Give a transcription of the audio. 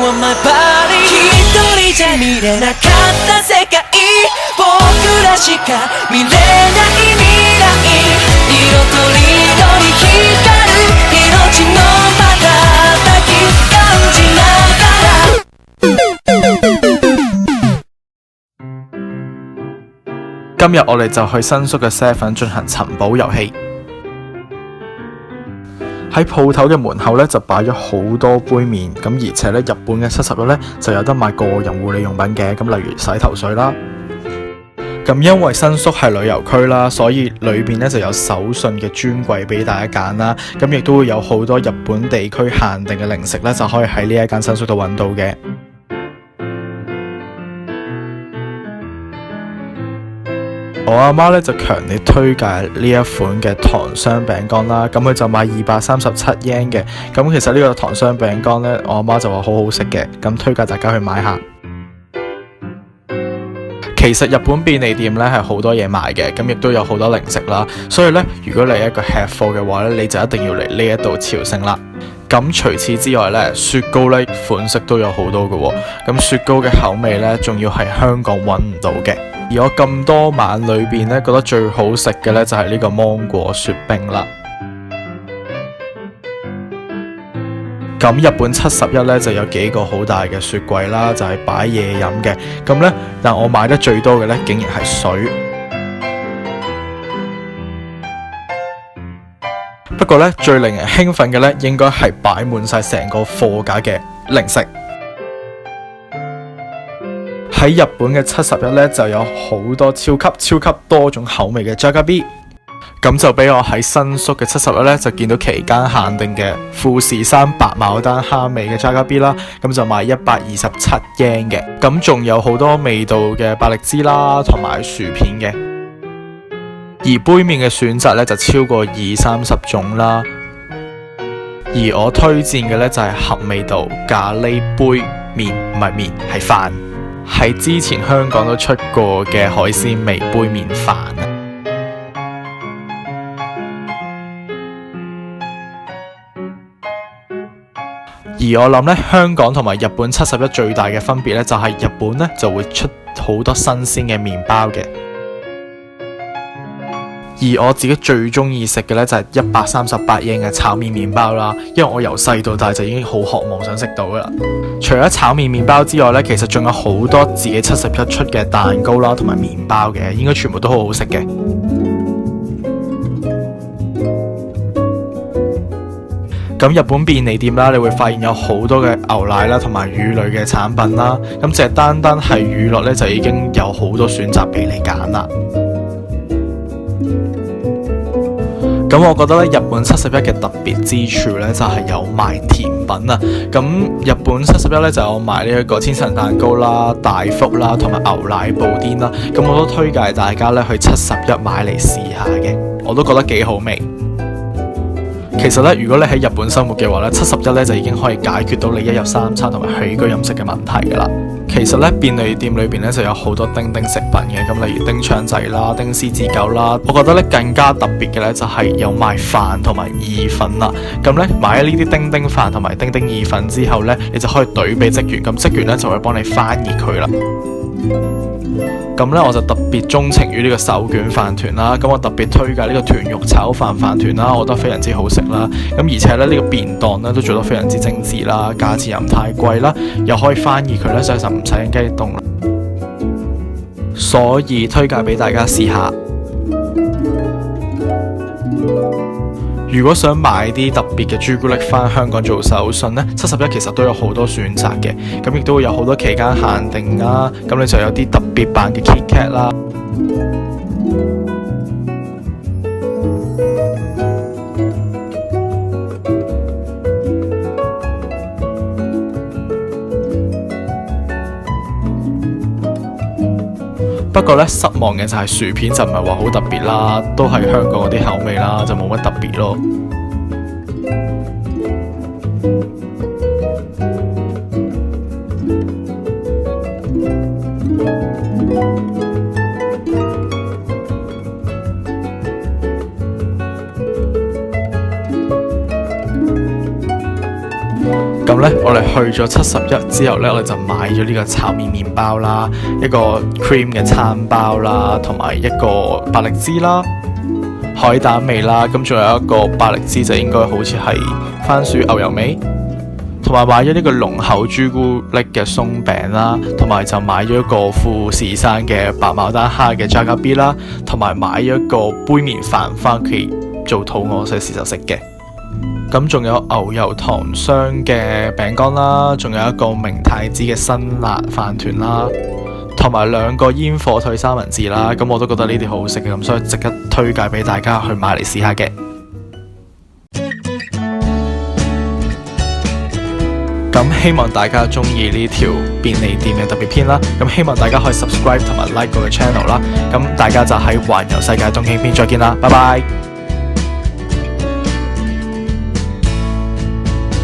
want my body 一人じゃ見れなかった世界僕らしか見れない未来色とりどり光る命の瞬き感じながら今日我哋就去新宿嘅 Seven 進行尋寶遊戲。喺鋪頭嘅門口咧就擺咗好多杯麵，咁而且咧日本嘅71咧就有得買個人護理用品嘅，咁例如洗頭水啦。咁因為新宿係旅遊區啦，所以裏邊咧就有手信嘅專櫃俾大家揀啦，咁亦都會有好多日本地區限定嘅零食咧，就可以喺呢一間新宿度揾到嘅。我阿媽咧就強烈推介呢一款嘅糖霜餅乾啦，咁佢就賣237 yen 嘅，咁其實呢個糖霜餅乾咧，我阿媽就話好好食嘅，咁推介大家去買下。其實日本便利店咧係好多嘢賣嘅，咁亦都有好多零食啦，所以咧如果你係一個吃貨嘅話咧，你就一定要嚟呢一度朝聖啦。咁除此之外咧，雪糕咧款式都有好多嘅喎，咁雪糕嘅口味咧仲要係香港揾唔到嘅。而我咁多晚裏邊咧，覺得最好食嘅咧就係呢個芒果雪冰啦。咁日本71咧就有幾個好大嘅雪櫃啦，就係擺嘢飲嘅。咁咧，但我買得最多嘅咧，竟然係水。不過咧，最令人興奮嘅咧，應該係擺滿晒成個貨架嘅零食。喺日本嘅71咧就有好多超級多種口味嘅 Jagabee， 咁就俾我喺新宿嘅71咧就見到期間限定嘅富士山白牡丹蝦味嘅 Jagabee 啦，咁就賣127 yen 嘅，咁仲有好多味道嘅百力滋啦同埋薯片嘅，而杯麵嘅選擇咧就超過20-30種啦，而我推薦嘅咧就係合味道咖喱杯麵，唔係麵係飯。係之前香港都出過嘅海鮮味杯麵飯啊！而我諗咧，香港同埋日本71最大嘅分別咧，就係日本咧就會出好多新鮮嘅麵包嘅。而我自己最中意食嘅咧就係138 yen嘅炒麵麵包啦，因為我由細到大就已經好渴望想食到噶啦。除咗炒麵麵包之外咧，其實仲有好多自己71出嘅蛋糕啦，同埋麵包嘅，應該全部都好好食嘅。咁日本便利店啦，你會發現有好多嘅牛奶啦，同埋乳類嘅產品啦。咁淨係單係乳酪咧，就已經有好多選擇俾你揀啦。咁我覺得咧，日本71嘅特別之處咧，就係有賣甜品啊。咁日本71咧就有賣呢一個千層蛋糕啦、大福啦，同埋牛奶布甸啦。咁我都推介大家咧去71買嚟試下嘅，我都覺得幾好味。其實咧，如果你喺日本生活嘅話咧，71咧就已經可以解決到你一日三餐同埋起居飲食嘅問題噶啦。其實咧，便利店裏邊咧就有好多叮叮食品嘅，咁例如叮腸仔啦、叮獅子狗啦。我覺得咧更加特別嘅咧就係有賣飯同埋意粉啦。咁咧買咗呢啲叮叮飯同埋叮叮意粉之後咧，你就可以懟俾職員，咁職員咧就會幫你翻熱佢啦。咁咧我就特別鍾情於呢個手卷飯團啦，咁我特別推介呢個豚肉炒飯飯團啦，我覺得非常之好食啦。咁而且咧呢個便當咧都做得非常之精緻啦，價錢又唔太貴啦，又可以翻熱佢咧，所以就唔使人雞凍啦。所以推介俾大家試下。如果想買啲特別嘅朱古力返香港做手信呢，71其實都有好多選擇嘅，咁亦都會有好多期間限定啦，咁你就有啲特別版嘅 KitKat 啦。不過咧，失望嘅就係薯片就唔係話好特別啦，都係香港嗰啲口味啦，就冇乜特別咯。咁呢，我哋去咗71之後呢，我哋就買咗呢個炒麵麵包啦，一個 cream 嘅餐包啦，同埋一個百力滋啦、海膽味啦，咁仲有一個百力滋就應該好似係番薯牛油味，同埋買咗呢個濃厚朱古力嘅鬆餅啦，同埋就買咗一個富士山嘅白牡丹蝦嘅炸咖 B 啦，同埋買咗一個杯麵飯翻屋企做肚餓時就食嘅。咁仲有牛油糖霜嘅餅乾啦，仲有一個明太子嘅辛辣飯團啦，同埋2個煙火腿三文治啦。咁我都覺得呢啲好好食嘅，咁所以值得推介俾大家去買嚟試下嘅。咁希望大家中意呢條便利店嘅特別篇啦。咁希望大家可以 subscribe 同埋 like 我嘅 channel 啦。咁大家就喺環遊世界東京篇再見啦，拜拜。